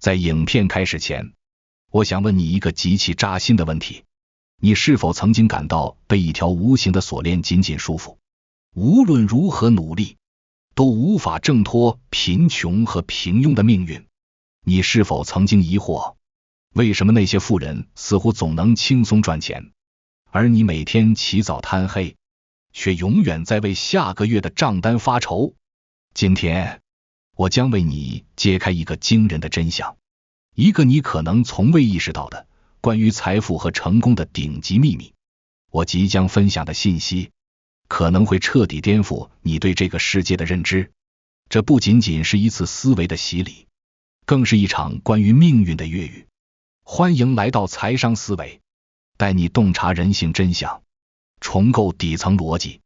在影片开始前，我想问你一个极其扎心的问题：你是否曾经感到被一条无形的锁链紧紧束缚，无论如何努力，都无法挣脱贫穷和平庸的命运？你是否曾经疑惑，为什么那些富人似乎总能轻松赚钱，而你每天起早贪黑，却永远在为下个月的账单发愁？今天，我将为你揭开一个惊人的真相，一个你可能从未意识到的关于财富和成功的顶级秘密。我即将分享的信息可能会彻底颠覆你对这个世界的认知。这不仅仅是一次思维的洗礼，更是一场关于命运的越狱。欢迎来到财商思维，带你洞察人性真相，重构底层逻辑。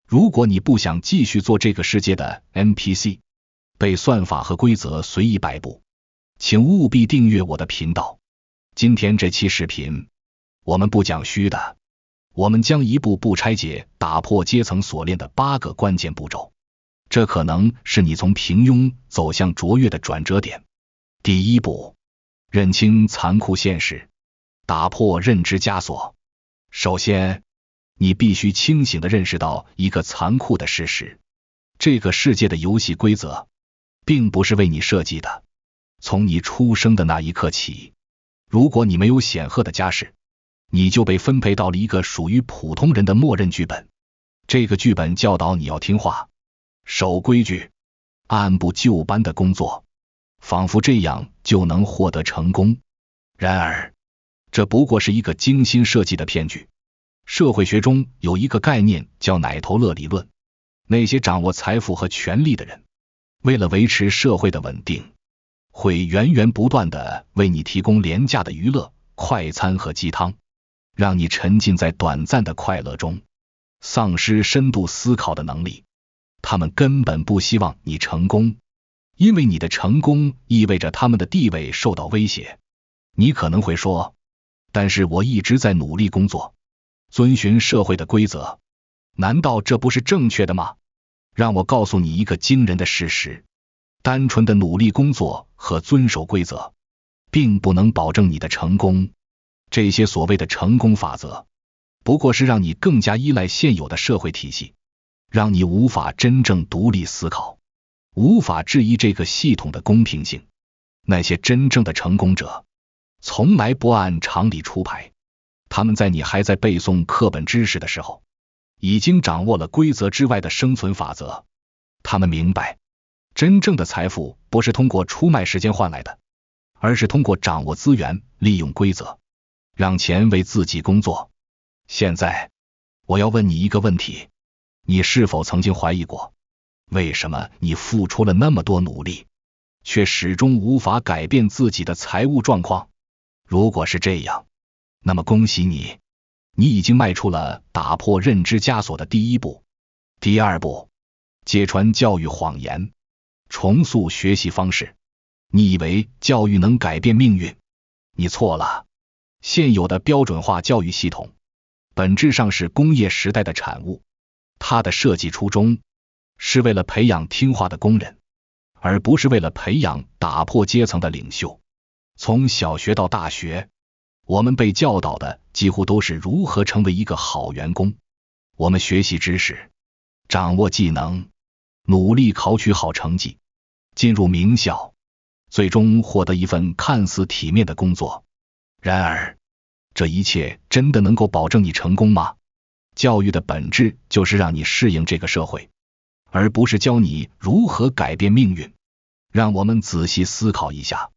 如果你不想继续做这个世界的 NPC， 被算法和规则随意摆布，请务必订阅我的频道。今天这期视频，我们不讲虚的，我们将一步步拆解打破阶层锁链的8个关键步骤。这可能是你从平庸走向卓越的转折点。第一步，认清残酷现实，打破认知枷锁。首先，你必须清醒地认识到一个残酷的事实：这个世界的游戏规则并不是为你设计的。从你出生的那一刻起，如果你没有显赫的家世，你就被分配到了一个属于普通人的默认剧本。这个剧本教导你要听话、守规矩、按部就班的工作，仿佛这样就能获得成功。然而，这不过是一个精心设计的骗局。社会学中有一个概念叫奶头乐理论。那些掌握财富和权力的人，为了维持社会的稳定，会源源不断地为你提供廉价的娱乐、快餐和鸡汤，让你沉浸在短暂的快乐中，丧失深度思考的能力。他们根本不希望你成功，因为你的成功意味着他们的地位受到威胁。你可能会说，但是我一直在努力工作，遵循社会的规则，难道这不是正确的吗？让我告诉你一个惊人的事实：单纯的努力工作和遵守规则，并不能保证你的成功。这些所谓的成功法则，不过是让你更加依赖现有的社会体系，让你无法真正独立思考，无法质疑这个系统的公平性。那些真正的成功者，从来不按常理出牌。他们在你还在背诵课本知识的时候，已经掌握了规则之外的生存法则。他们明白，真正的财富不是通过出卖时间换来的，而是通过掌握资源、利用规则，让钱为自己工作。现在，我要问你一个问题：你是否曾经怀疑过，为什么你付出了那么多努力，却始终无法改变自己的财务状况？如果是这样，那么恭喜你，你已经迈出了打破认知枷锁的第一步。第二步，揭穿教育谎言，重塑学习方式。你以为教育能改变命运？你错了。现有的标准化教育系统本质上是工业时代的产物，它的设计初衷是为了培养听话的工人，而不是为了培养打破阶层的领袖。从小学到大学，我们被教导的几乎都是如何成为一个好员工。我们学习知识，掌握技能，努力考取好成绩，进入名校，最终获得一份看似体面的工作。然而，这一切真的能够保证你成功吗？教育的本质就是让你适应这个社会，而不是教你如何改变命运。让我们仔细思考一下，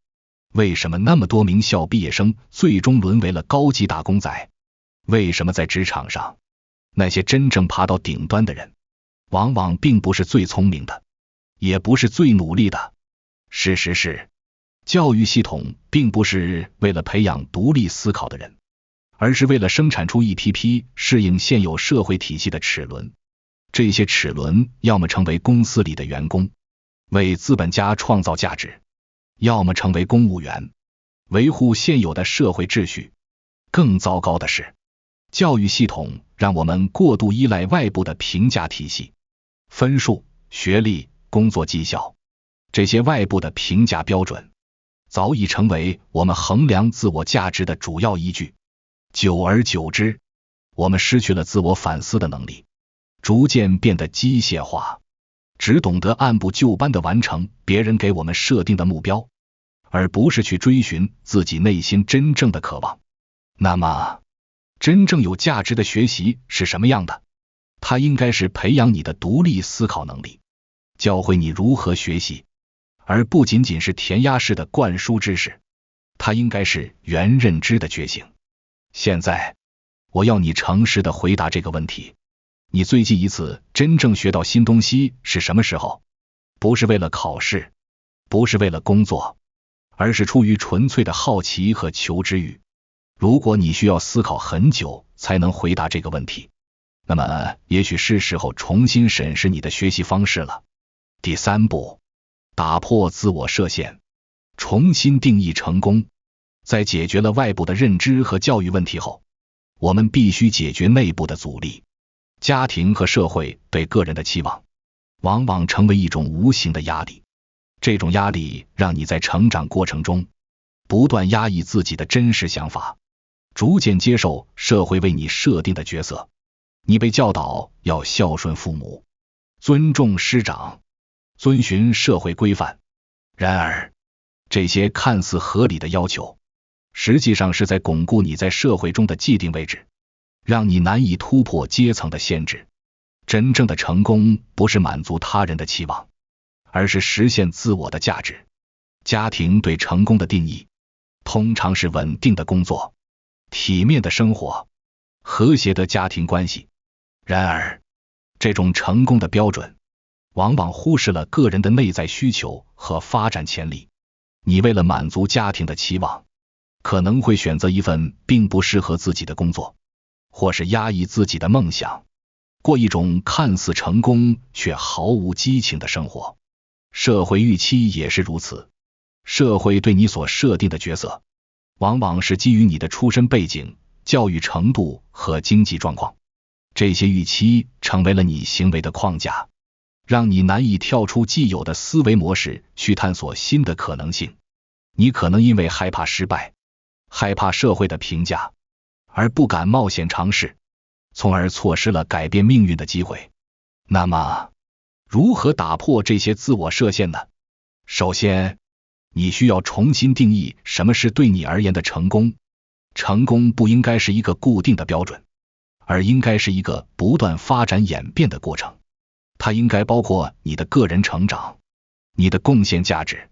为什么那么多名校毕业生最终沦为了高级打工仔？为什么在职场上，那些真正爬到顶端的人，往往并不是最聪明的，也不是最努力的？事实是，教育系统并不是为了培养独立思考的人，而是为了生产出一批批适应现有社会体系的齿轮。这些齿轮要么成为公司里的员工，为资本家创造价值，要么成为公务员，维护现有的社会秩序。更糟糕的是，教育系统让我们过度依赖外部的评价体系，分数、学历、工作绩效，这些外部的评价标准早已成为我们衡量自我价值的主要依据。久而久之，我们失去了自我反思的能力，逐渐变得机械化，只懂得按部就班地完成别人给我们设定的目标，而不是去追寻自己内心真正的渴望。那么，真正有价值的学习是什么样的？它应该是培养你的独立思考能力，教会你如何学习，而不仅仅是填鸭式的灌输知识。它应该是原认知的觉醒。现在，我要你诚实地回答这个问题：你最近一次真正学到新东西是什么时候？不是为了考试，不是为了工作，而是出于纯粹的好奇和求知欲。如果你需要思考很久才能回答这个问题，那么也许是时候重新审视你的学习方式了。第3步，打破自我设限，重新定义成功。在解决了外部的认知和教育问题后，我们必须解决内部的阻力。家庭和社会对个人的期望，往往成为一种无形的压力。这种压力让你在成长过程中不断压抑自己的真实想法，逐渐接受社会为你设定的角色。你被教导要孝顺父母，尊重师长，遵循社会规范。然而，这些看似合理的要求，实际上是在巩固你在社会中的既定位置，让你难以突破阶层的限制。真正的成功不是满足他人的期望，而是实现自我的价值。家庭对成功的定义，通常是稳定的工作、体面的生活、和谐的家庭关系。然而，这种成功的标准，往往忽视了个人的内在需求和发展潜力。你为了满足家庭的期望，可能会选择一份并不适合自己的工作，或是压抑自己的梦想，过一种看似成功却毫无激情的生活。社会预期也是如此，社会对你所设定的角色，往往是基于你的出身背景、教育程度和经济状况。这些预期成为了你行为的框架，让你难以跳出既有的思维模式去探索新的可能性。你可能因为害怕失败，害怕社会的评价，而不敢冒险尝试，从而错失了改变命运的机会。那么，如何打破这些自我设限呢？首先，你需要重新定义什么是对你而言的成功。成功不应该是一个固定的标准，而应该是一个不断发展演变的过程。它应该包括你的个人成长、你的贡献价值，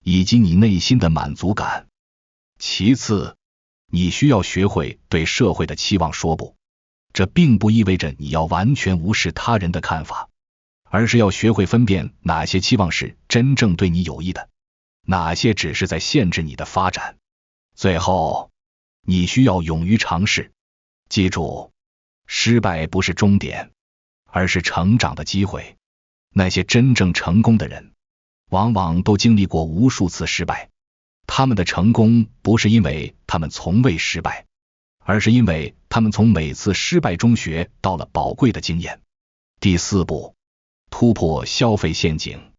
以及你内心的满足感。其次，你需要学会对社会的期望说不。这并不意味着你要完全无视他人的看法，而是要学会分辨哪些期望是真正对你有益的，哪些只是在限制你的发展。最后，你需要勇于尝试。记住，失败不是终点，而是成长的机会。那些真正成功的人，往往都经历过无数次失败。他们的成功不是因为他们从未失败，而是因为他们从每次失败中学到了宝贵的经验。第4步，突破消费陷阱，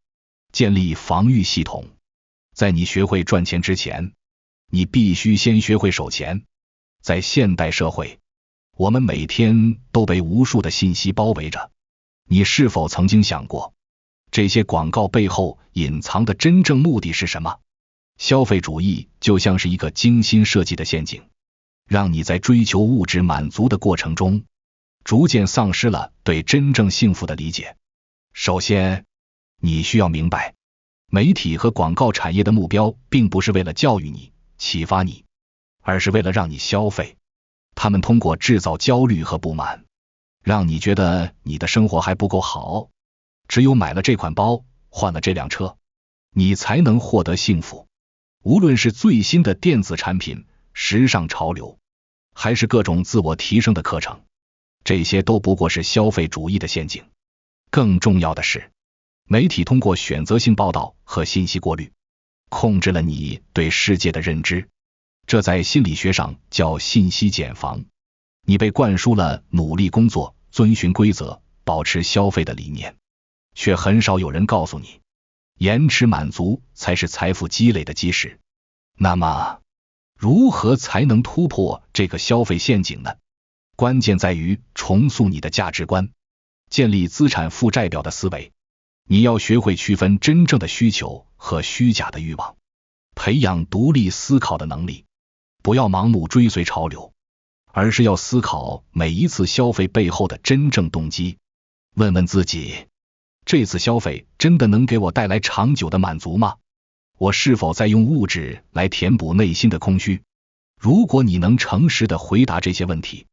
建立防御系统。在你学会赚钱之前，你必须先学会守钱。在现代社会，我们每天都被无数的信息包围着。你是否曾经想过，这些广告背后隐藏的真正目的是什么？消费主义就像是一个精心设计的陷阱，让你在追求物质满足的过程中，逐渐丧失了对真正幸福的理解。首先，你需要明白，媒体和广告产业的目标并不是为了教育你、启发你，而是为了让你消费。他们通过制造焦虑和不满，让你觉得你的生活还不够好，只有买了这款包，换了这辆车，你才能获得幸福。无论是最新的电子产品、时尚潮流，还是各种自我提升的课程，这些都不过是消费主义的陷阱。更重要的是，媒体通过选择性报道和信息过滤，控制了你对世界的认知。这在心理学上叫信息茧房。你被灌输了努力工作、遵循规则、保持消费的理念，却很少有人告诉你，延迟满足才是财富积累的基石。那么，如何才能突破这个消费陷阱呢？关键在于重塑你的价值观，建立资产负债表的思维。你要学会区分真正的需求和虚假的欲望，培养独立思考的能力。不要盲目追随潮流，而是要思考每一次消费背后的真正动机。问问自己，这次消费真的能给我带来长久的满足吗？我是否在用物质来填补内心的空虚？如果你能诚实地回答这些问题，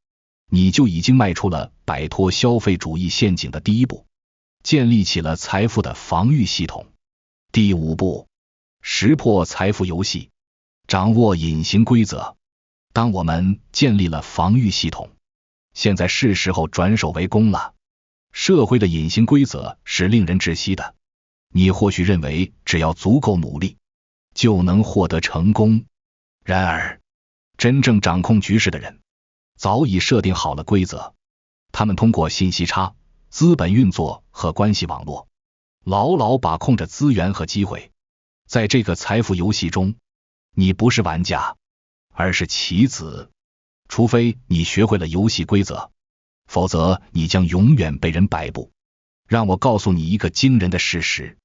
你就已经迈出了摆脱消费主义陷阱的第一步，建立起了财富的防御系统。第5步，识破财富游戏，掌握隐形规则。当我们建立了防御系统，现在是时候转守为攻了。社会的隐形规则是令人窒息的，你或许认为只要足够努力，就能获得成功。然而，真正掌控局势的人，早已设定好了规则。他们通过信息差、资本运作和关系网络，牢牢把控着资源和机会。在这个财富游戏中，你不是玩家，而是棋子。除非你学会了游戏规则，否则你将永远被人摆布。让我告诉你一个惊人的事实，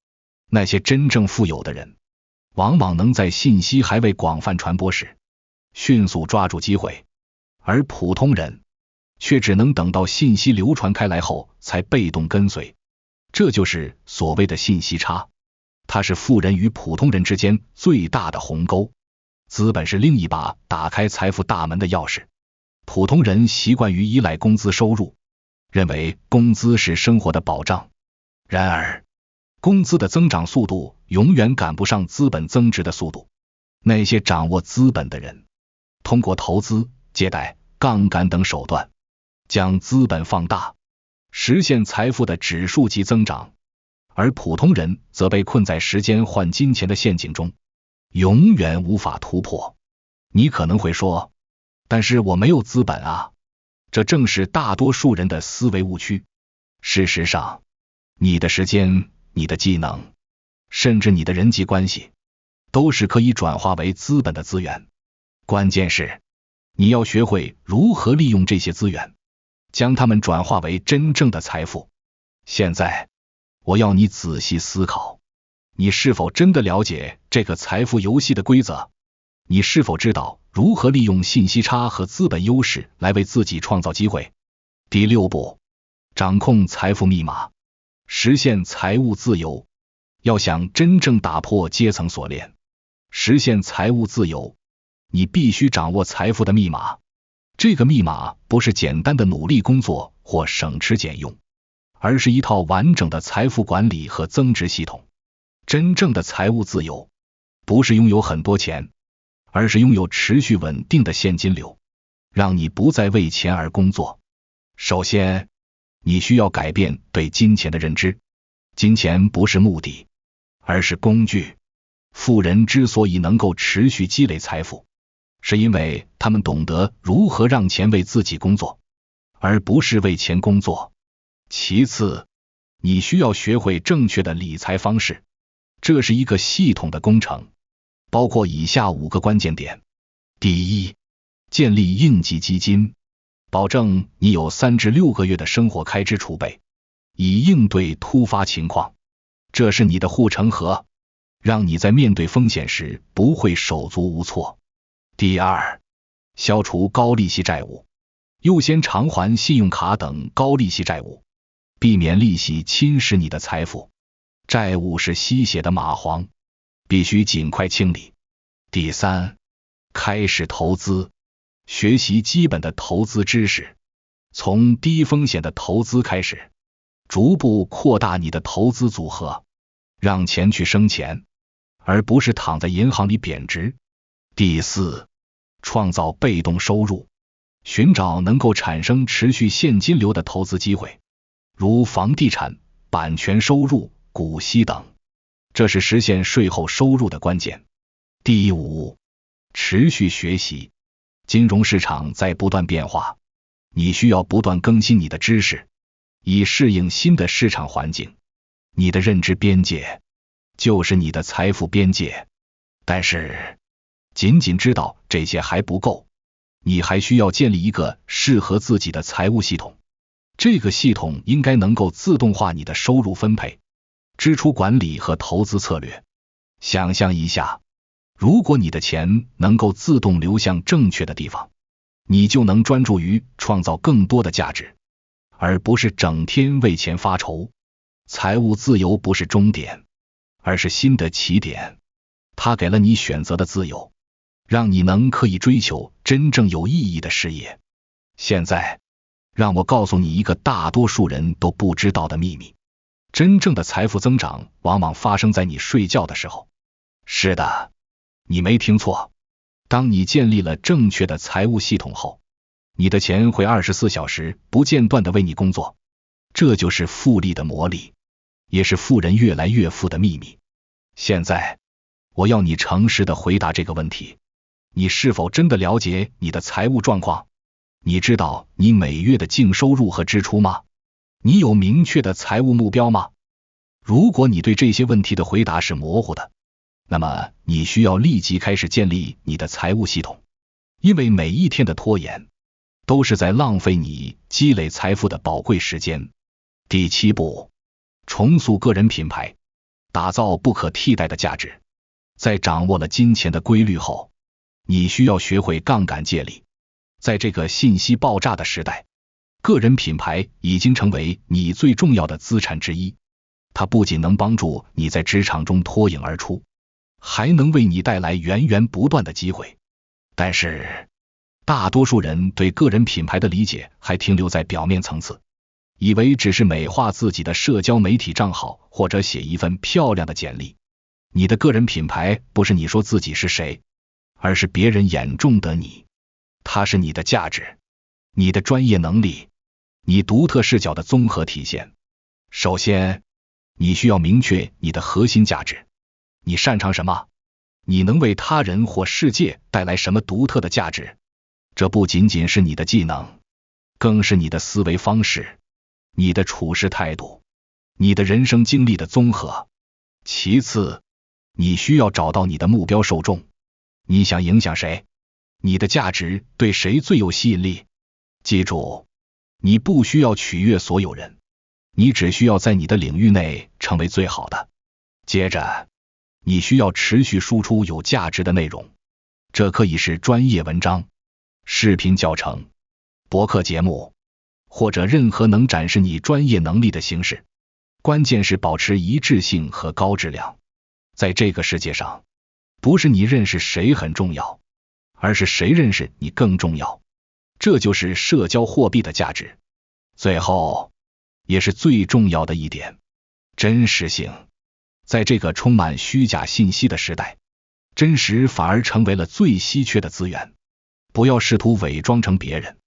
那些真正富有的人，往往能在信息还未广泛传播时，迅速抓住机会，而普通人却只能等到信息流传开来后才被动跟随。这就是所谓的信息差，它是富人与普通人之间最大的鸿沟。资本是另一把打开财富大门的钥匙。普通人习惯于依赖工资收入，认为工资是生活的保障。然而，工资的增长速度永远赶不上资本增值的速度。那些掌握资本的人，通过投资、借贷、杠杆等手段，将资本放大，实现财富的指数级增长。而普通人则被困在时间换金钱的陷阱中，永远无法突破。你可能会说，但是我没有资本啊。这正是大多数人的思维误区。事实上，你的时间、你的技能，甚至你的人际关系，都是可以转化为资本的资源。关键是，你要学会如何利用这些资源，将它们转化为真正的财富。现在，我要你仔细思考，你是否真的了解这个财富游戏的规则？你是否知道如何利用信息差和资本优势来为自己创造机会？第6步，掌控财富密码，实现财务自由。要想真正打破阶层锁链，实现财务自由，你必须掌握财富的密码。这个密码不是简单的努力工作或省吃俭用，而是一套完整的财富管理和增值系统。真正的财务自由，不是拥有很多钱，而是拥有持续稳定的现金流，让你不再为钱而工作。首先，你需要改变对金钱的认知。金钱不是目的，而是工具。富人之所以能够持续积累财富，是因为他们懂得如何让钱为自己工作，而不是为钱工作。其次，你需要学会正确的理财方式，这是一个系统的工程，包括以下5个关键点。第一，建立应急基金，保证你有3至6个月的生活开支储备，以应对突发情况。这是你的护城河，让你在面对风险时不会手足无措。第二，消除高利息债务，优先偿还信用卡等高利息债务，避免利息侵蚀你的财富。债务是吸血的蚂蟥，必须尽快清理。第三，开始投资，学习基本的投资知识，从低风险的投资开始，逐步扩大你的投资组合，让钱去生钱，而不是躺在银行里贬值。第四，创造被动收入，寻找能够产生持续现金流的投资机会，如房地产、版权收入、股息等，这是实现税后收入的关键。第五，持续学习，金融市场在不断变化，你需要不断更新你的知识，以适应新的市场环境。你的认知边界就是你的财富边界，但是仅仅知道这些还不够，你还需要建立一个适合自己的财务系统。这个系统应该能够自动化你的收入分配、支出管理和投资策略。想象一下，如果你的钱能够自动流向正确的地方，你就能专注于创造更多的价值，而不是整天为钱发愁。财务自由不是终点，而是新的起点。它给了你选择的自由，让你能刻意追求真正有意义的事业。现在，让我告诉你一个大多数人都不知道的秘密：真正的财富增长往往发生在你睡觉的时候。是的，你没听错。当你建立了正确的财务系统后，你的钱会24小时不间断地为你工作。这就是复利的魔力，也是富人越来越富的秘密。现在，我要你诚实地回答这个问题：你是否真的了解你的财务状况？你知道你每月的净收入和支出吗？你有明确的财务目标吗？如果你对这些问题的回答是模糊的，那么你需要立即开始建立你的财务系统，因为每一天的拖延都是在浪费你积累财富的宝贵时间。第7步，重塑个人品牌，打造不可替代的价值。在掌握了金钱的规律后，你需要学会杠杆借力。在这个信息爆炸的时代，个人品牌已经成为你最重要的资产之一。它不仅能帮助你在职场中脱颖而出，还能为你带来源源不断的机会。但是，大多数人对个人品牌的理解还停留在表面层次，以为只是美化自己的社交媒体账号或者写一份漂亮的简历。你的个人品牌不是你说自己是谁，而是别人眼中的你。它是你的价值，你的专业能力，你独特视角的综合体现。首先，你需要明确你的核心价值。你擅长什么？你能为他人或世界带来什么独特的价值？这不仅仅是你的技能，更是你的思维方式、你的处事态度、你的人生经历的综合。其次，你需要找到你的目标受众。你想影响谁？你的价值对谁最有吸引力？记住，你不需要取悦所有人，你只需要在你的领域内成为最好的。接着，你需要持续输出有价值的内容，这可以是专业文章、视频教程、博客节目，或者任何能展示你专业能力的形式。关键是保持一致性和高质量。在这个世界上，不是你认识谁很重要，而是谁认识你更重要。这就是社交货币的价值。最后，也是最重要的一点，真实性。在这个充满虚假信息的时代，真实反而成为了最稀缺的资源。不要试图伪装成别人，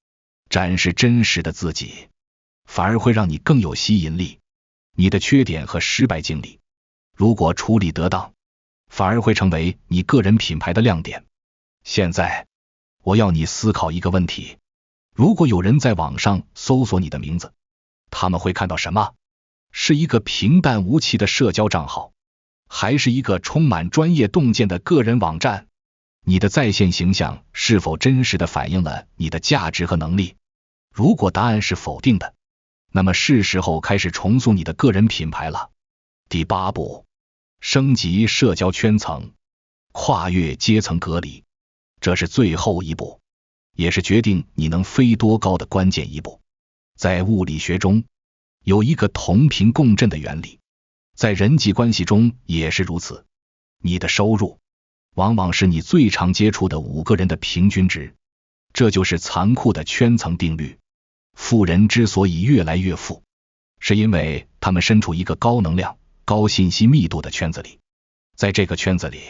展示真实的自己，反而会让你更有吸引力。你的缺点和失败经历，如果处理得当，反而会成为你个人品牌的亮点。现在，我要你思考一个问题：如果有人在网上搜索你的名字，他们会看到什么？是一个平淡无奇的社交账号，还是一个充满专业洞见的个人网站？你的在线形象是否真实地反映了你的价值和能力？如果答案是否定的，那么是时候开始重塑你的个人品牌了。第8步，升级社交圈层，跨越阶层隔离。这是最后一步，也是决定你能飞多高的关键一步。在物理学中，有一个同频共振的原理，在人际关系中也是如此。你的收入往往是你最常接触的5个人的平均值，这就是残酷的圈层定律。富人之所以越来越富，是因为他们身处一个高能量、高信息密度的圈子里。在这个圈子里，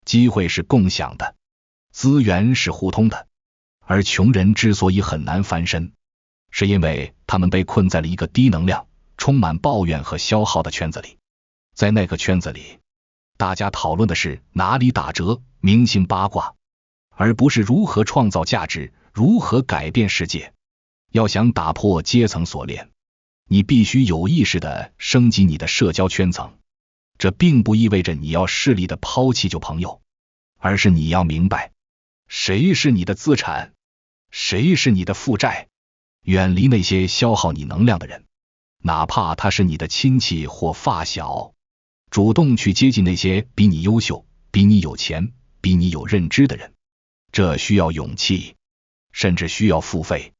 机会是共享的，资源是互通的。而穷人之所以很难翻身，是因为他们被困在了一个低能量、充满抱怨和消耗的圈子里。在那个圈子里，大家讨论的是哪里打折、明星八卦，而不是如何创造价值、如何改变世界。要想打破阶层锁链，你必须有意识地升级你的社交圈层。这并不意味着你要势利地抛弃旧朋友，而是你要明白，谁是你的资产，谁是你的负债。远离那些消耗你能量的人，哪怕他是你的亲戚或发小。主动去接近那些比你优秀、比你有钱、比你有认知的人。这需要勇气，甚至需要付费。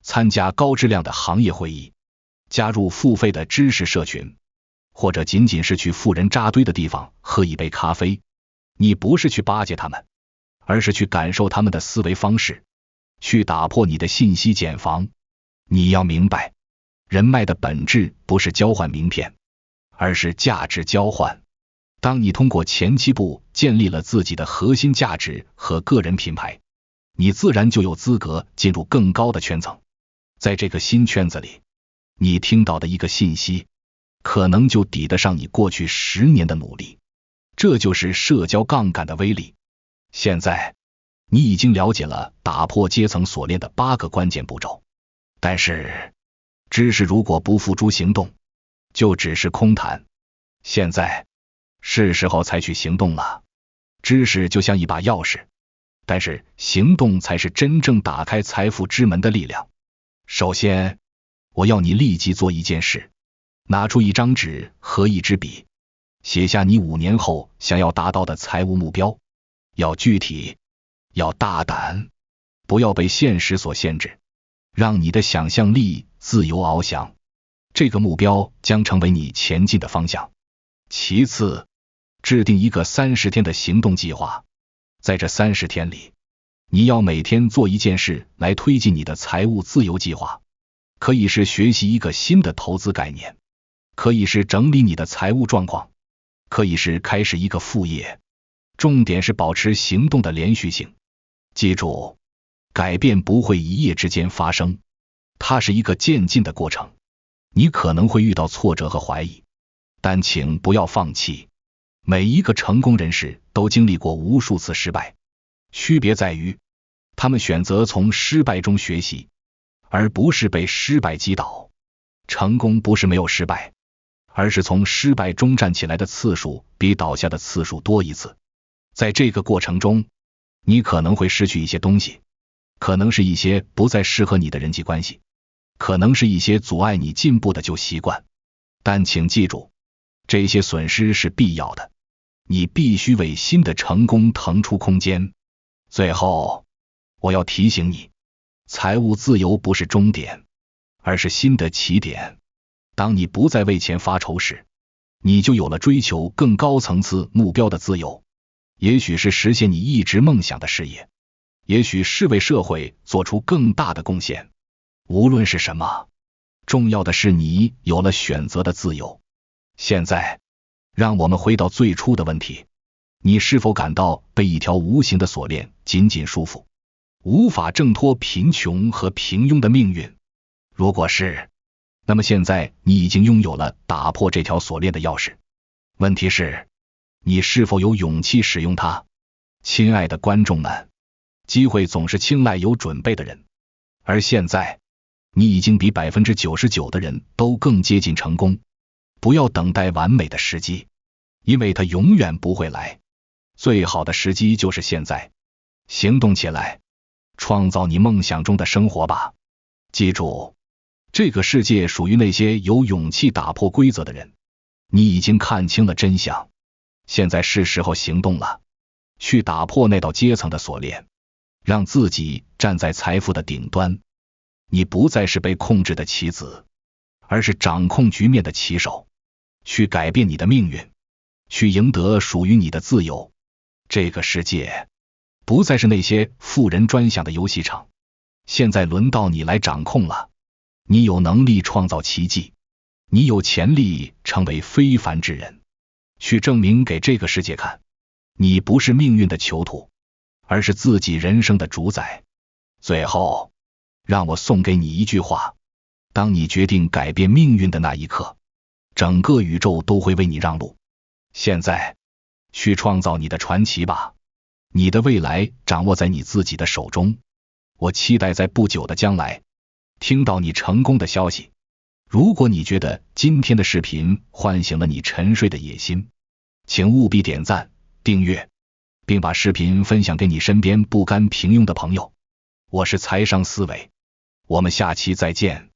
参加高质量的行业会议，加入付费的知识社群，或者仅仅是去富人扎堆的地方喝一杯咖啡。你不是去巴结他们，而是去感受他们的思维方式，去打破你的信息茧房。你要明白，人脉的本质不是交换名片，而是价值交换。当你通过前7步建立了自己的核心价值和个人品牌，你自然就有资格进入更高的圈层。在这个新圈子里，你听到的一个信息，可能就抵得上你过去10年的努力。这就是社交杠杆的威力。现在，你已经了解了打破阶层锁链的8个关键步骤。但是，知识如果不付诸行动，就只是空谈。现在，是时候采取行动了。知识就像一把钥匙，但是行动才是真正打开财富之门的力量。首先，我要你立即做一件事，拿出一张纸和一支笔，写下你5年后想要达到的财务目标。要具体，要大胆，不要被现实所限制，让你的想象力自由翱翔。这个目标将成为你前进的方向。其次，制定一个30天的行动计划。在这30天里，你要每天做一件事来推进你的财务自由计划。可以是学习一个新的投资概念，可以是整理你的财务状况，可以是开始一个副业。重点是保持行动的连续性。记住，改变不会一夜之间发生，它是一个渐进的过程。你可能会遇到挫折和怀疑，但请不要放弃。每一个成功人士都经历过无数次失败，区别在于，他们选择从失败中学习，而不是被失败击倒。成功不是没有失败，而是从失败中站起来的次数比倒下的次数多一次。在这个过程中，你可能会失去一些东西，可能是一些不再适合你的人际关系，可能是一些阻碍你进步的旧习惯。但请记住，这些损失是必要的。你必须为新的成功腾出空间。最后，我要提醒你，财务自由不是终点，而是新的起点。当你不再为钱发愁时，你就有了追求更高层次目标的自由。也许是实现你一直梦想的事业，也许是为社会做出更大的贡献。无论是什么，重要的是你有了选择的自由。现在，让我们回到最初的问题，你是否感到被一条无形的锁链紧紧束缚，无法挣脱贫穷和平庸的命运？如果是，那么现在你已经拥有了打破这条锁链的钥匙。问题是，你是否有勇气使用它？亲爱的观众们，机会总是青睐有准备的人，而现在，你已经比 99% 的人都更接近成功。不要等待完美的时机，因为它永远不会来。最好的时机就是现在。行动起来，创造你梦想中的生活吧。记住，这个世界属于那些有勇气打破规则的人。你已经看清了真相，现在是时候行动了，去打破那道阶层的锁链，让自己站在财富的顶端。你不再是被控制的棋子，而是掌控局面的棋手。去改变你的命运，去赢得属于你的自由。这个世界不再是那些富人专享的游戏场，现在轮到你来掌控了。你有能力创造奇迹，你有潜力成为非凡之人。去证明给这个世界看，你不是命运的囚徒，而是自己人生的主宰。最后，让我送给你一句话：当你决定改变命运的那一刻，整个宇宙都会为你让路。现在，去创造你的传奇吧。你的未来掌握在你自己的手中。我期待在不久的将来，听到你成功的消息。如果你觉得今天的视频唤醒了你沉睡的野心，请务必点赞、订阅、并把视频分享给你身边不甘平庸的朋友。我是财商思维，我们下期再见。